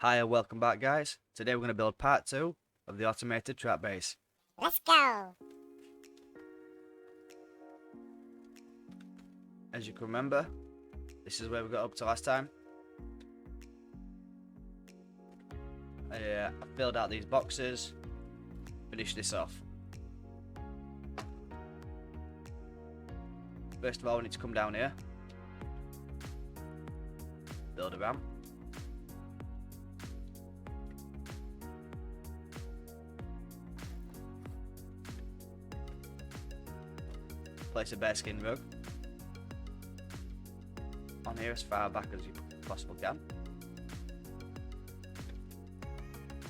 Hi and welcome back, guys. Today we're going to build part 2 of the automated trap base. Let's go! As you can remember, this is where we got up to last time. I filled out these boxes, finished this off. First of all, we need to come down here, build a ramp. Place a bearskin rug on here as far back as you possibly can.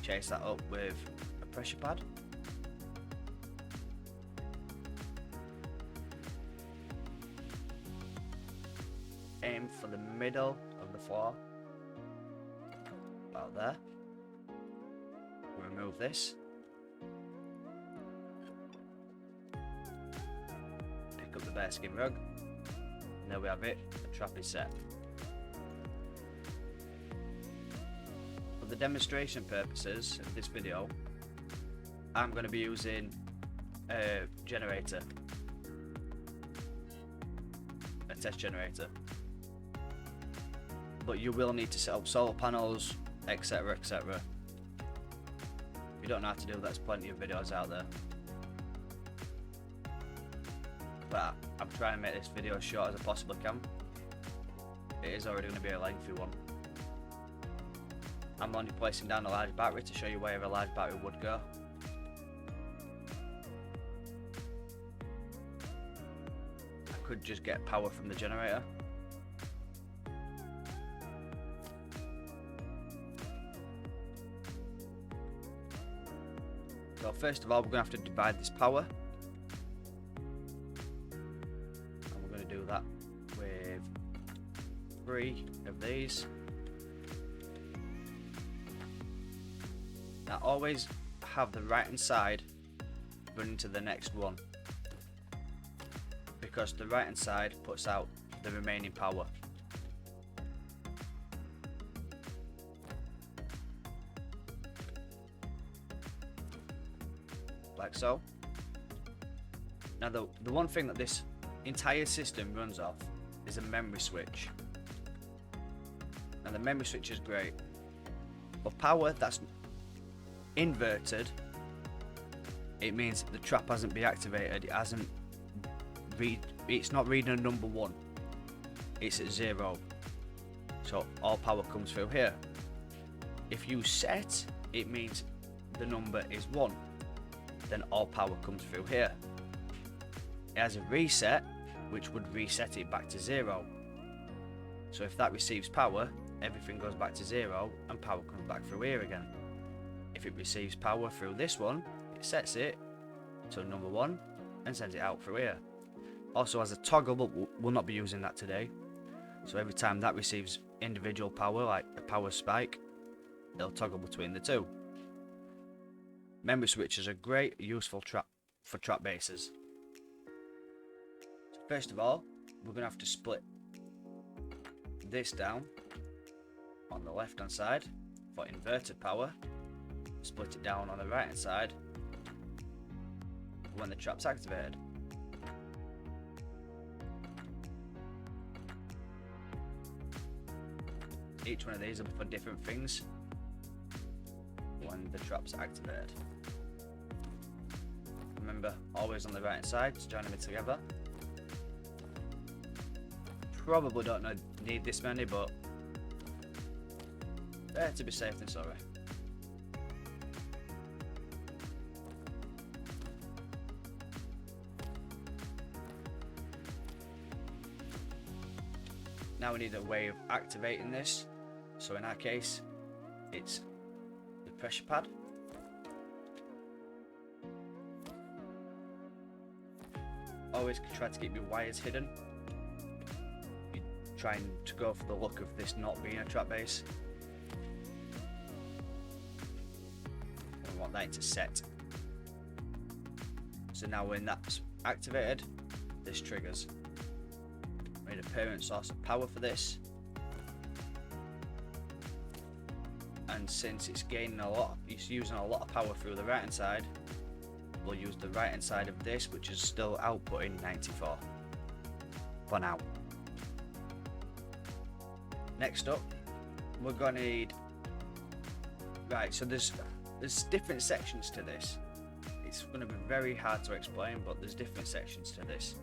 Chase that up with a pressure pad. Aim for the middle of the floor, about there. Remove this. Pick up the bearskin rug, and there we have it. The trap is set. For the demonstration purposes of this video, I'm going to be using a generator, a test generator. But you will need to set up solar panels, etc, etc. If you don't know how to do that, there's plenty of videos out there. But I'm trying to make this video as short as I possibly can. It is already going to be a lengthy one. I'm only placing down a large battery to show you where a large battery would go. I could just get power from the generator. So first of all, we're going to have to divide this power. And we're going to do that with 3 of these. Now always have the right hand side running to the next one, because the right hand side puts out the remaining power. Like so. Now the one thing that this entire system runs off is a memory switch. Now the memory switch is great. For power that's inverted, it means the trap hasn't been activated. It hasn't it's not reading a number 1. It's at 0. So all power comes through here. If you set, it means the number is 1. Then all power comes through here. It has a reset, which would reset it back to 0. So if that receives power, everything goes back to 0 and power comes back through here again. If it receives power through this one, it sets it to number 1 and sends it out through here. Also has a toggle, but we'll not be using that today. So every time that receives individual power, like a power spike, it'll toggle between the two. Memory switches are great, useful for trap bases. So first of all, we're going to have to split this down on the left hand side for inverted power. Split it down on the right hand side when the trap's activated. Each one of these will be for different things when the trap's activated. Remember, always on the right hand side to join them together. Probably don't need this many, but better to be safe than sorry. Now we need a way of activating this. So in our case, it's the pressure pad. Always try to keep your wires hidden. You're trying to go for the look of this not being a trap base. We want that to set. So now when that's activated, this triggers. We need a parent source of power for this. and since it's gaining a lot, it's using a lot of power through the right hand side, we'll use the right hand side of this, which is still outputting 94 for now. Next up, we're going to need, right, so there's different sections to this. It's going to be very hard to explain, but there's different sections to this.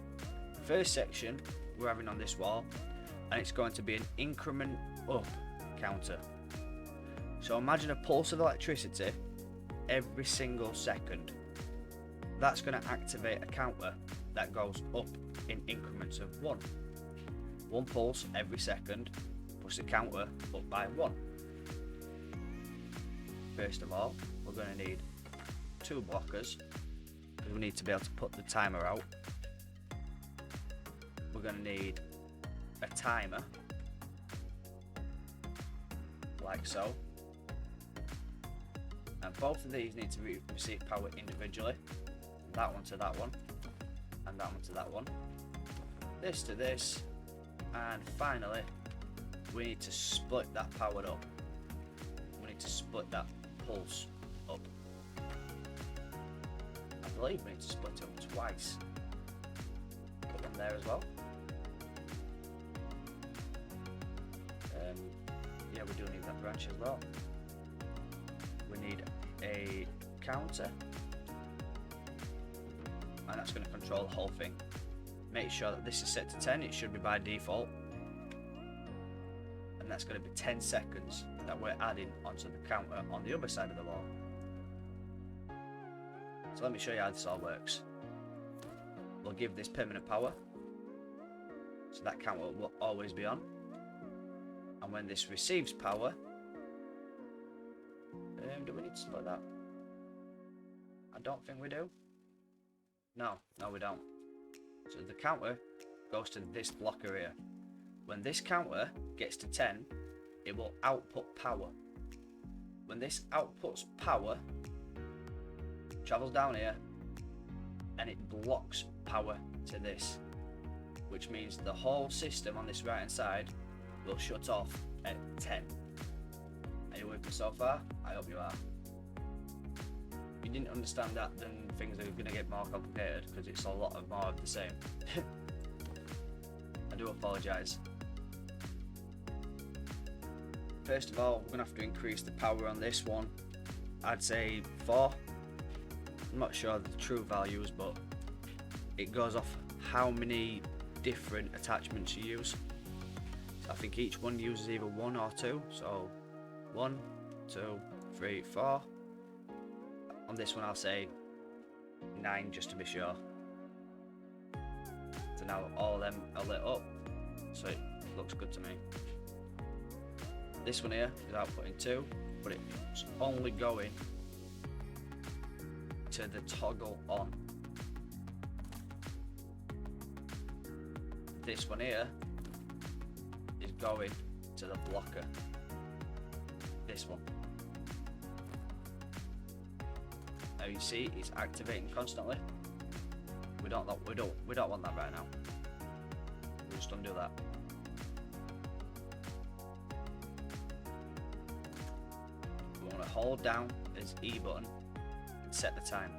First section we're having on this wall, and it's going to be an increment up counter. So imagine a pulse of electricity every single second. That's going to activate a counter that goes up in increments of 1. One pulse every second push the counter up by 1. First of all, we're going to need 2 blockers because we need to be able to put the timer out. We're going to need a timer, like so, and both of these need to receive power individually. That one to that one, and that one to that one. This to this, and finally, we need to split that power up. We need to split that pulse up. I believe we need to split it up twice. Put one there as well. Yeah, we do need that branch as well. We need a counter, and that's going to control the whole thing. Make sure that this is set to 10, it should be by default, and that's going to be 10 seconds that we're adding onto the counter on the other side of the wall. So let me show you how this all works. We'll give this permanent power, so that counter will always be on, and when this receives power, do we need to split that? I don't think we do. No, we don't. So the counter goes to this blocker here. When this counter gets to 10, it will output power. When this outputs power, it travels down here and it blocks power to this, which means the whole system on this right hand side will shut off at 10. Are you with me so far? I hope you are. If you didn't understand that, then things are going to get more complicated because it's a lot of more of the same. I do apologise. First of all, we're going to have to increase the power on this one. I'd say 4. I'm not sure of the true values, but it goes off how many different attachments you use. So I think each one uses either 1 or 2. So 1, 2, 3, 4. On this one I'll say 9 just to be sure. So now all of them are lit up, so it looks good to me. This one here is outputting 2, but it's only going to the toggle on. This one here is going to the blocker. This one. Now you see it's activating constantly. We don't want that right now. We'll just undo that. We want to hold down this E button and set the time.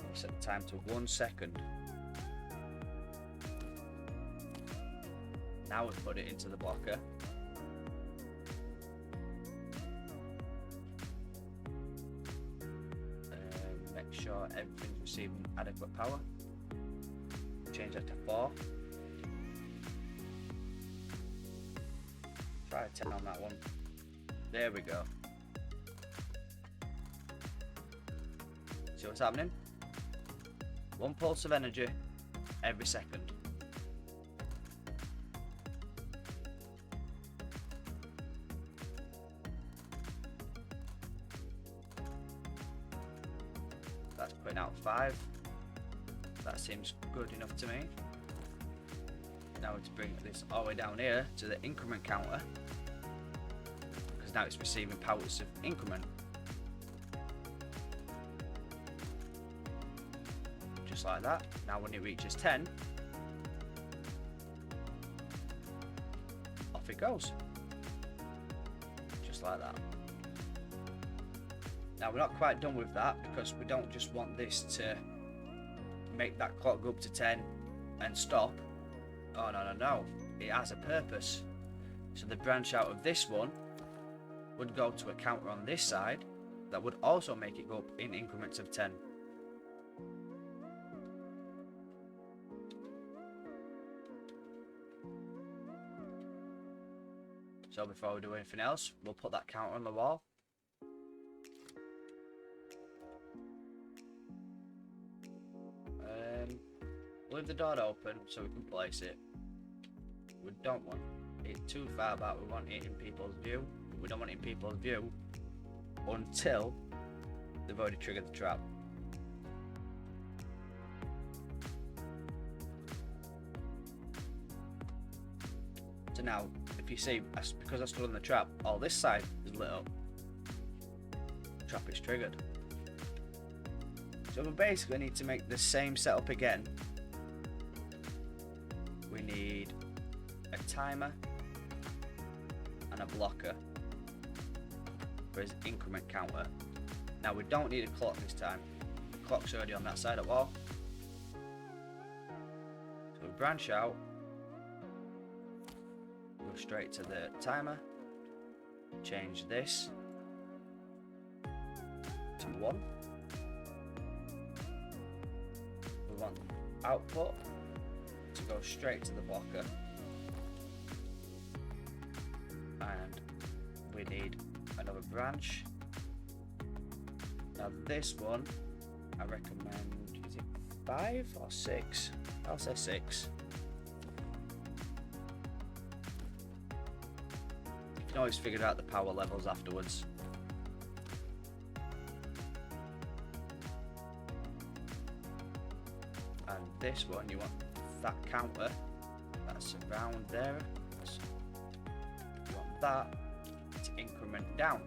We'll set the time to 1 second. Now we've put it into the blocker. Make sure everything's receiving adequate power. Change that to 4. Try a 10 on that one. There we go. See what's happening? 1 pulse of energy every second. That's putting out 5. That seems good enough to me. Now to bring this all the way down here to the increment counter, because now it's receiving powers of increment. Just like that. Now when it reaches 10, it goes. Just like that. Now we're not quite done with that, because we don't just want this to make that clock go up to 10 and stop. Oh no, it has a purpose. So the branch out of this one would go to a counter on this side that would also make it go up in increments of 10. So before we do anything else, we'll put that counter on the wall. We'll leave the door open so we can place it. We don't want it too far back, we want it in people's view. But we don't want it in people's view until they've already triggered the trap. So now, if you see, because I stood on the trap, all this side is lit up. The trap is triggered. So we basically need to make the same setup again. We need a timer and a blocker for his increment counter. Now we don't need a clock this time. The clock's already on that side of the wall. So we branch out, go straight to the timer, change this to 1. We want output to go straight to the blocker, and we need another branch. Now this one I recommend, is it 5 or 6? I'll say 6. You can always figure out the power levels afterwards. And this one, you want that counter that's around there. You want that to increment down.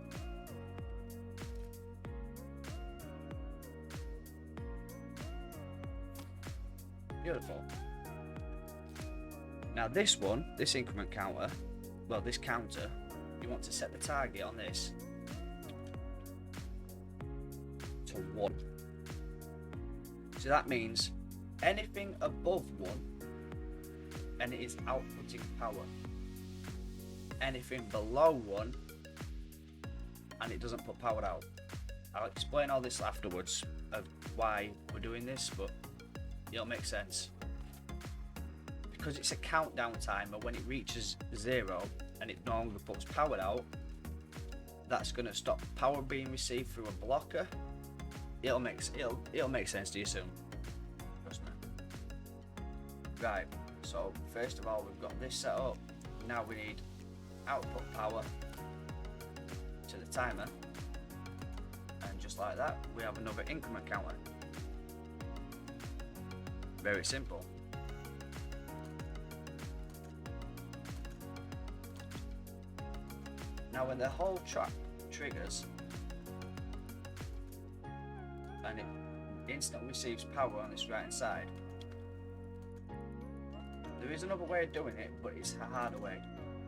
Beautiful. Now this one, this increment counter, well this counter, you want to set the target on this to 1. So that means anything above 1 and it is outputting power. Anything below 1 and it doesn't put power out. I'll explain all this afterwards of why we're doing this, but it'll make sense. Because it's a countdown timer, when it reaches 0 and it no longer puts power out, that's going to stop power being received through a blocker. It'll make sense to you soon. Trust me. Right, so first of all we've got this set up. Now we need output power to the timer, and just like that we have another increment counter. Very simple. Now when the whole trap triggers and it instantly receives power on this right hand side, there is another way of doing it, but it's a harder way.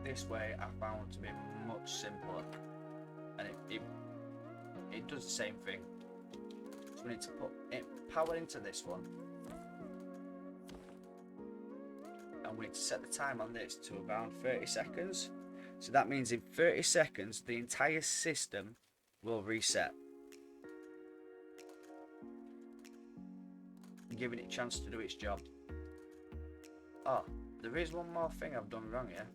This way I found to be much simpler, and it does the same thing. So we need to put power into this one, and we need to set the time on this to around 30 seconds. So that means in 30 seconds the entire system will reset, giving it a chance to do its job. Oh, there is one more thing I've done wrong here.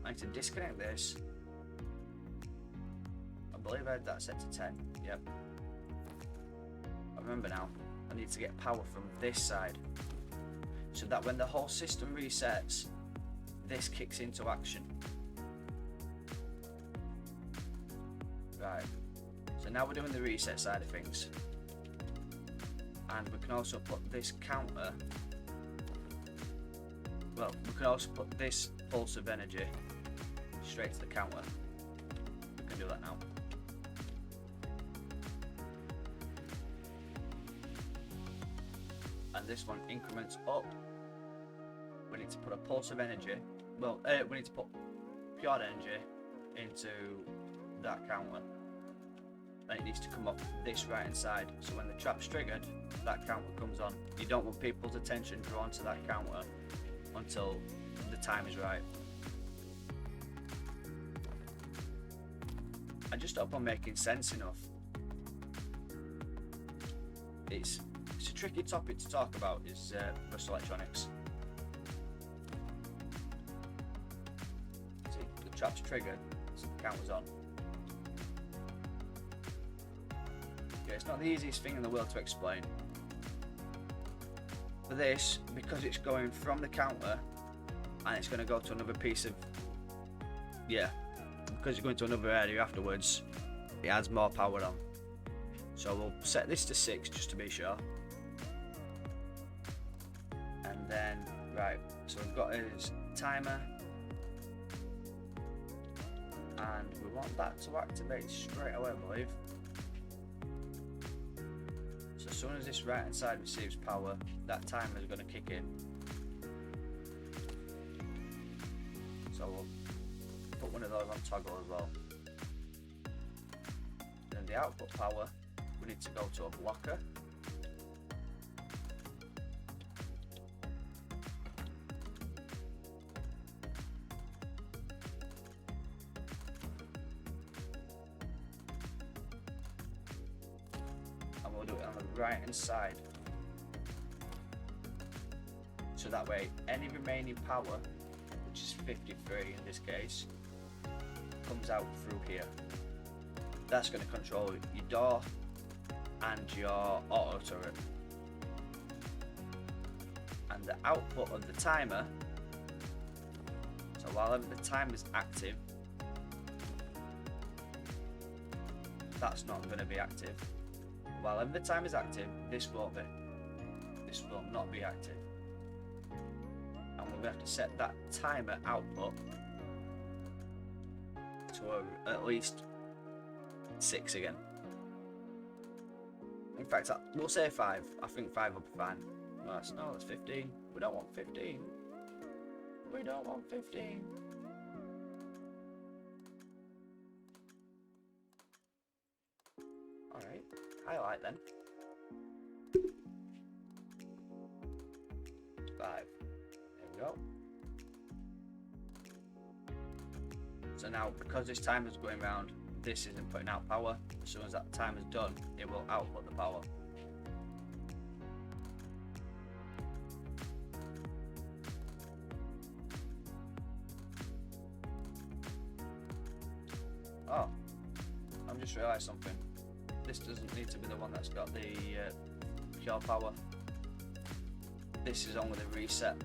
I need to disconnect this. I believe I had that set to 10. Yep. I remember now. I need to get power from this side, so that when the whole system resets, this kicks into action. Right. So now we're doing the reset side of things. And we can also put this counter. Well, we can also put this pulse of energy straight to the counter. We can do that now. And this one increments up. We need to put a pulse of energy well, we need to put pure energy into that counter, and it needs to come off this right hand side. So when the trap's triggered, that counter comes on. You don't want people's attention drawn to that counter until the time is right. I just hope I'm making sense enough. It's a tricky topic to talk about, is bus electronics. See, the trap's triggered, so the counter's on. Okay, it's not the easiest thing in the world to explain. For this, because it's going from the counter and it's going to go to another piece of, because it's going to another area afterwards, it adds more power on. So we'll set this to 6 just to be sure. And then, right, so we've got his timer. And we want that to activate straight away, I believe. So as soon as this right hand side receives power, that timer is going to kick in. So we'll put one of those on toggle as well. Then the output power, we need to go to a blocker. And we'll do it on the right hand side. So that way any remaining power, which is 53 in this case, comes out through here. That's going to control your door and your auto turret. And the output of the timer, so while the timer is active, that's not going to be active. While the timer is active, this won't be. This will not be active. And we'll have to set that timer output to at least 6 again. In fact, we'll say 5. I think 5 will be fine. No, that's 15. We don't want 15. We don't want 15. Alright, highlight then. 5. There we go. So now, because this timer's going round, this isn't putting out power. As soon as that timer's done, it will output the power. Oh, I've just realised something. This doesn't need to be the one that's got the pure power. This is only the reset.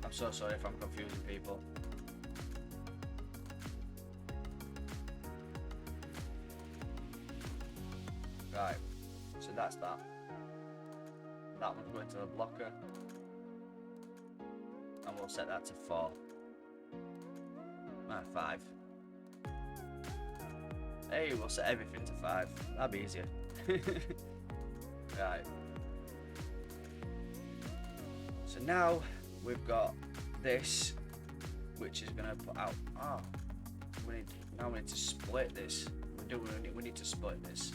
I'm so sorry if I'm confusing people. Right, so that's that. That one's going to the blocker. And we'll set that to 4. 5. Hey, we'll set everything to 5. That'd be easier. Right. So now we've got this, which is going to put out. We need to split this. We need to split this.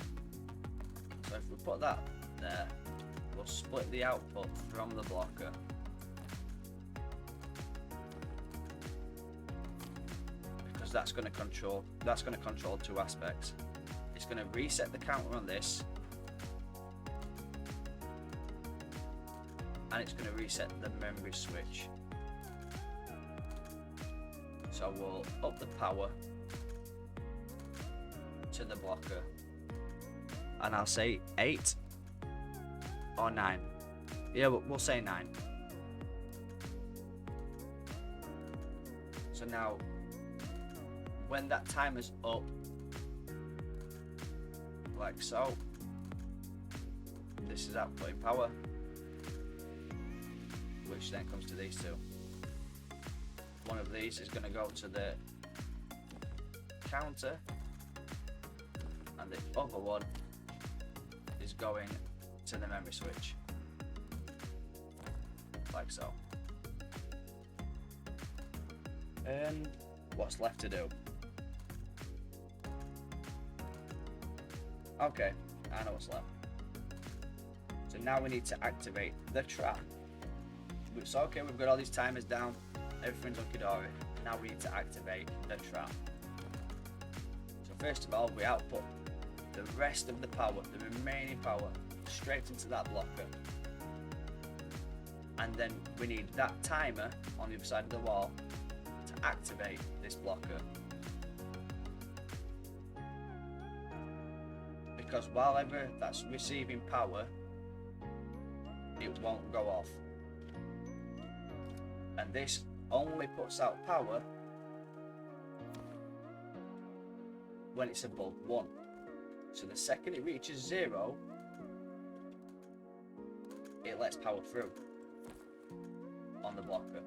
So if we put that there, we'll split the output from the blocker. Because that's going to control 2 aspects. It's going to reset the counter on this, and it's going to reset the memory switch. So we'll up the power to the blocker, and I'll say 8 or 9. Yeah, we'll say 9. So now, when that timer's up, like so, this is outputting power, which then comes to these two. One of these is going to go to the counter, and the other one is going to the memory switch. like so. And what's left to do? Okay, I know what's left. So now we need to activate the trap. So okay, we've got all these timers down, everything's hunky-dory. Now we need to activate the trap. So first of all, we output the rest of the power, the remaining power, straight into that blocker. And then we need that timer on the other side of the wall to activate this blocker. Because while ever that's receiving power, it won't go off. And this only puts out power when it's above 1. So the second it reaches 0, it lets power through on the blocker.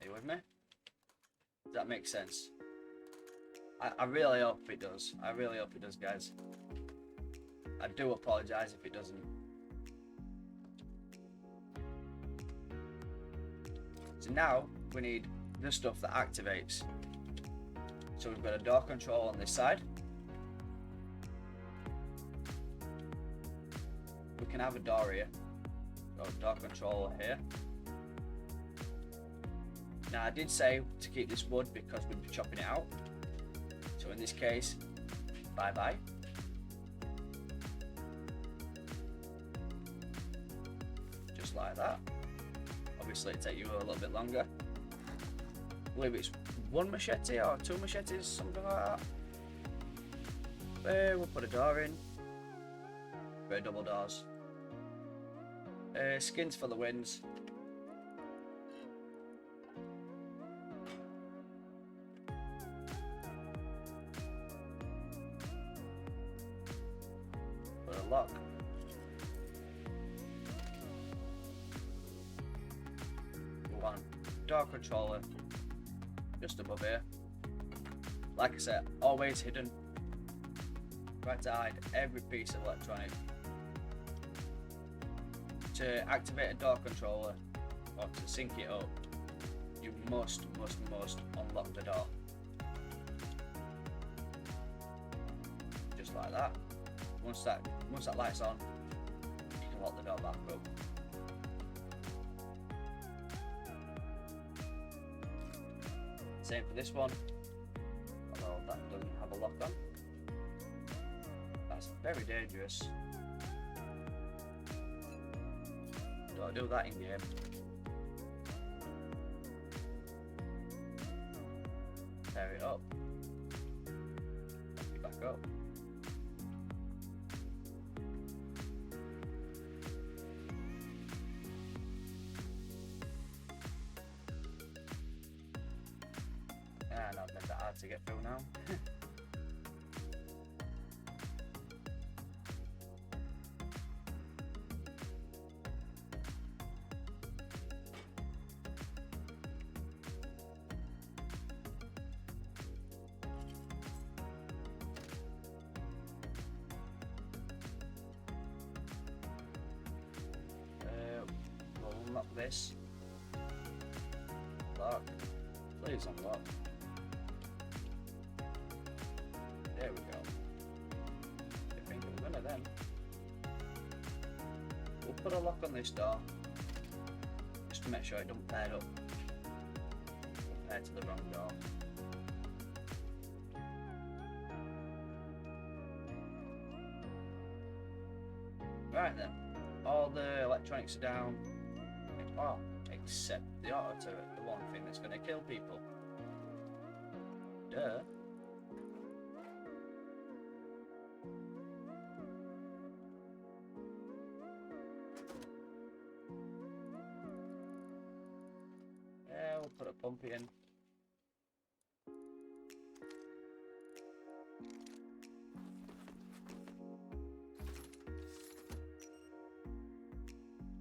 Are you with me? Does that make sense? I really hope it does. I really hope it does, guys. I do apologise if it doesn't. So now we need the stuff that activates. So we've got a door control on this side. We can have a door here. Got a door control here. Now I did say to keep this wood because we'd be chopping it out. So in this case, bye bye. Just like that. Obviously it'll take you a little bit longer. I believe it's 1 machete or 2 machetes, something like that. We'll put a door in. Very double doors. Skins for the wins. Put a lock. We want door controller just above here. Like I said, always hidden. Try to hide every piece of electronic. To activate a door controller or to sync it up, you must unlock the door. Just like that. Once that light's on, you can lock the door back up. Same for this one, although that doesn't have a lock on. That's very dangerous. Don't do that in game. Tear it up. Lock it back up. Not that hard to get through now. We'll unlock this. Lock. Please unlock. There we go. I think we're gonna then. We'll put a lock on this door just to make sure it don't pair up. Pair to the wrong door. Right then, all the electronics are down. Oh, except the auto turret, the one thing that's gonna kill people. Duh. Yeah, we'll put a pump in.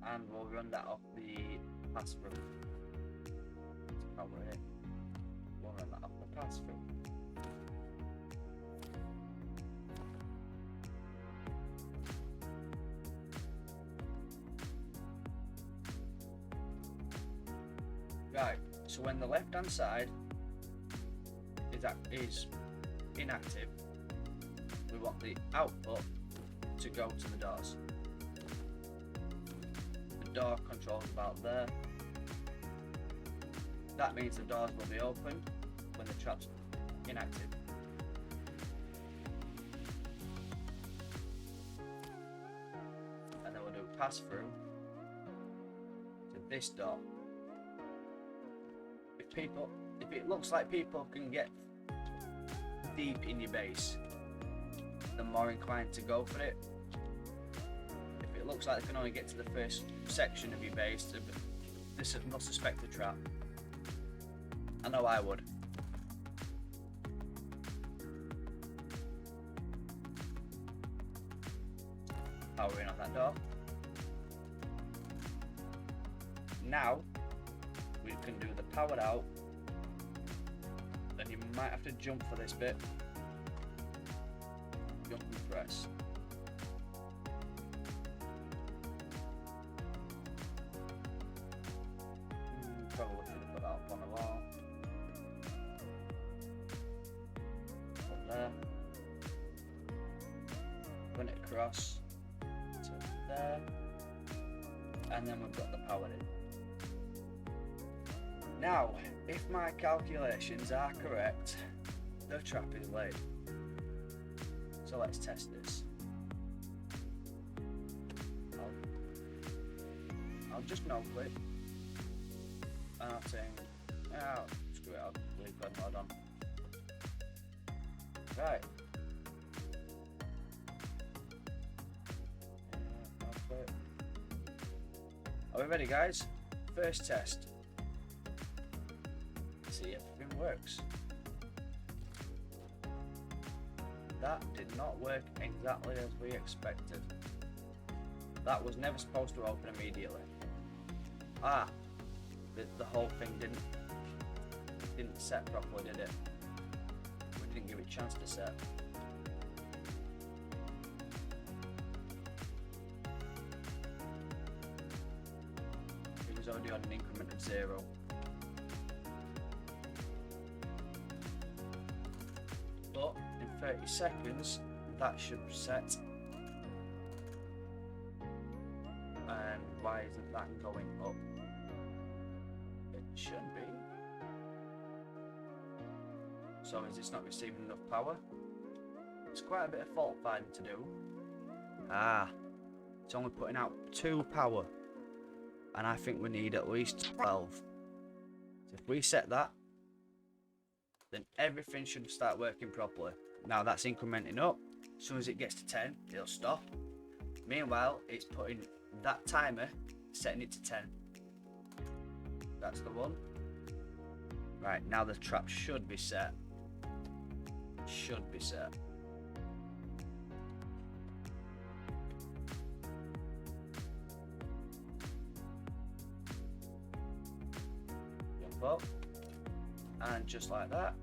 And we'll run that off the pass-through. That's probably it. We'll run that off the pass-through. So when the left hand side is inactive, we want the output to go to the doors. The door controls about there. That means the doors will be open when the trap's inactive. And then we'll do pass through to this door. If it looks like people can get deep in your base, they're more inclined to go for it. If it looks like they can only get to the first section of your base, this must suspect a trap. I know I would. Power in on that door. Now we can do the powered out. Then you might have to jump for this bit. Jump and press. Probably should have put that up on the wall. Up there. Run it across to there. And then we've got the power in. Now, if my calculations are correct, the trap is laid. So let's test this. I'll just no click. And I'll think, oh, screw it, I'll leave God mode on. Right. No click. Are we ready, guys? First test. See if everything works. That did not work exactly as we expected. That was never supposed to open immediately. The whole thing didn't set properly, did it? We didn't give it a chance to set. It was already on an increment of 0. But in 30 seconds, that should set. And why isn't that going up? It should be. So is this not receiving enough power? It's quite a bit of fault finding to do. It's only putting out 2 power. And I think we need at least 12. So if we set that, then everything should start working properly. Now that's incrementing up. As soon as it gets to 10, it'll stop. Meanwhile, it's putting that timer, setting it to 10. That's the one. Right, now the trap should be set. Should be set. Jump up. And just like that.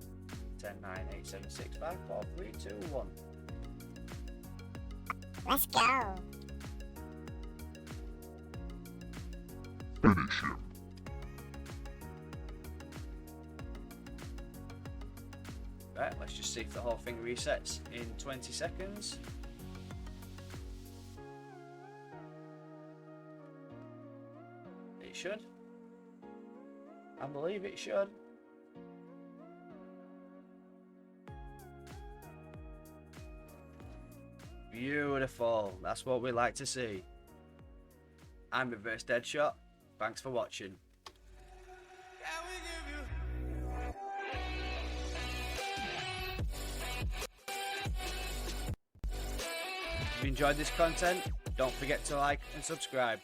10, 9, 8, 7, 6, 5, 4, 3, 2, 1. Let's go. Finish him. Right, let's just see if the whole thing resets in 20 seconds. It should. I believe it should. Beautiful. That's what we like to see. I'm Reverse Deadshot. Thanks for watching. If you enjoyed this content, don't forget to like and subscribe.